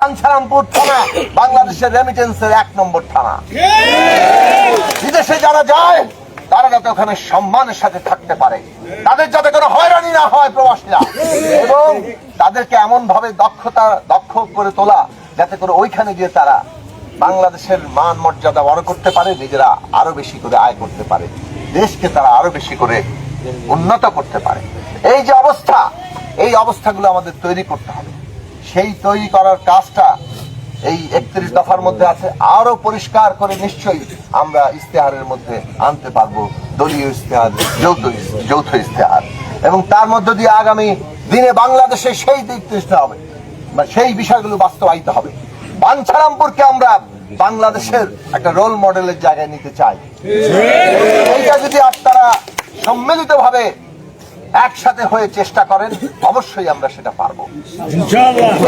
বাঞ্ছারামপুর থানা বাংলাদেশের রেমিটেন্সের 1 নম্বর থানা। বিদেশে যারা যায় তারা যাতে ওখানে সম্মানের সাথে থাকতে পারে, তাদের যাতে কোনো হয়রানি না হয় প্রবাসীরা, এবং তাদেরকে এমন ভাবে দক্ষ করে তোলা যাতে করে ওইখানে গিয়ে তারা বাংলাদেশের মান মর্যাদা বড় করতে পারে, নিজেরা আরো বেশি করে আয় করতে পারে, দেশকে তারা আরো বেশি করে উন্নত করতে পারে। এই যে অবস্থা, এই অবস্থাগুলো আমাদের তৈরি করতে হবে। সেই তৈরি করার কাজটা এই 31 দফার মধ্যে আছে। আরো পরিষ্কার করে নিশ্চয়ই আমরা ইস্তেহারের মধ্যে আনতে পারবো, দলীয় ইস্তেহার, যৌথ ইস্তেহার, এবং তার মধ্য দিয়ে আগামী দিনে বাংলাদেশে সেই দিক নিতে হবে বা সেই বিষয়গুলো বাস্তবায়িত হবে। বাঞ্ছারামপুরকে আমরা বাংলাদেশের একটা রোল মডেলের জায়গায় নিতে চাই। এইটা যদি আপনারা সম্মিলিত ভাবে একসাথে হয়ে চেষ্টা করেন, অবশ্যই আমরা সেটা পারবো।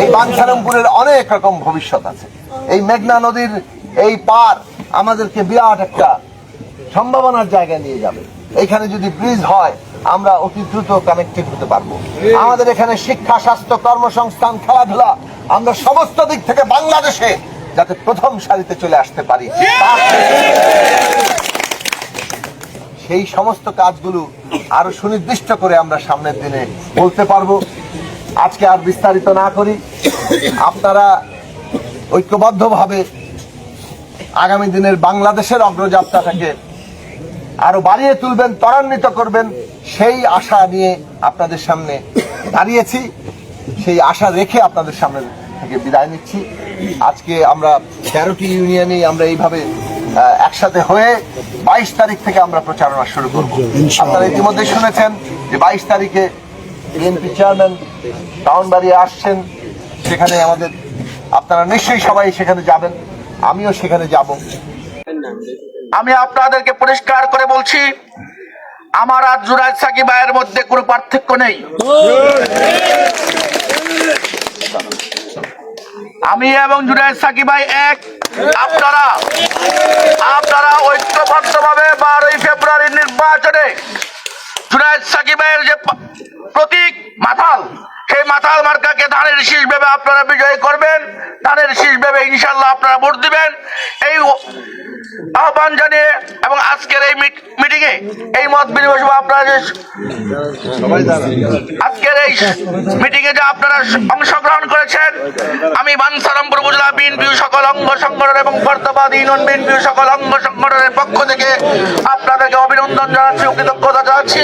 এই বাঞ্ছারামপুরের অনেক রকম ভবিষ্যৎ আছে। এই মেঘনা নদীর এই পার আমাদেরকে বিরাট একটা সম্ভাবনার জায়গায় নিয়ে যাবে। এইখানে যদি ব্রিজ হয় আমরা অতি দ্রুত কানেক্টেড হতে পারবো। আমাদের এখানে শিক্ষা, স্বাস্থ্য, কর্মসংস্থান, খেলাধুলা, আমরা সমস্ত দিক থেকে বাংলাদেশে যাতে প্রথম সারিতে চলে আসতে পারি, সেই সমস্ত কাজগুলো আরো সুনির্দিষ্ট করে আমরা সামনের দিনে বলতে পারবো। আজকে আর বিস্তারিত না করি, আপনারা ঐক্যবদ্ধভাবে আগামী দিনের বাংলাদেশের অগ্রযাত্রাটাকে আরো বাড়িয়ে তুলবেন, ত্বরান্বিত করবেন, সেই আশা নিয়ে আপনাদের সামনে দাঁড়িয়েছি। সেই আশা রেখে আপনাদের সামনে থেকে বিদায় নিচ্ছি। আজকে আমরা 13টি ইউনিয়নেই আমরা এইভাবে একসাথে হয়ে 22 তারিখ থেকে আমরা প্রচারণা শুরু করব। আপনারা ইতিমধ্যে শুনেছেন যে 22 তারিখে বিএনপি চেয়ারম্যান টাউনবাড়ি আসছেন। সেখানে আমাদের আপনারা নিশ্চয়ই সবাই সেখানে যাবেন, আমিও সেখানে যাব। আমি আপনাদেরকে পরিষ্কার করে বলছি, আমার আর জুনায়েদ সাকিব ভাইয়ের মধ্যে কোনো পার্থক্য নেই। আমি এবং জুনায়েদ সাকিব ভাই এক। আপনারা ঐক্যবদ্ধভাবে 12ই ফেব্রুয়ারির নির্বাচনে জুনায়েদ সাকিব ভাইয়ের যে প্রতীক মাথাল, সেই মাথাল মার্কাকে ধানের শীষ ভেবে আপনারা বিজয়ী করবেন। ধানের শীষ ভেবে ইনশাল্লাহ আপনারা ভোট দিবেন। এই আহ্বান জানিয়ে এবং আজকের এই মিটিংয়ে এই মত বিনিময় সভা আপনারা যে আজকের এই মিটিংয়ে যে আপনারা অংশগ্রহণ করেছেন, আমি বাঞ্ছারামপুর উপজেলা বিএনপি সকল অঙ্গ সংগঠন এবং বর্তমান ইউনিয়ন বিএনপি সকল অঙ্গ সংগঠনের পক্ষ থেকে আপনাদেরকে অভিনন্দন জানাচ্ছি ও কৃতজ্ঞতা জানাচ্ছি।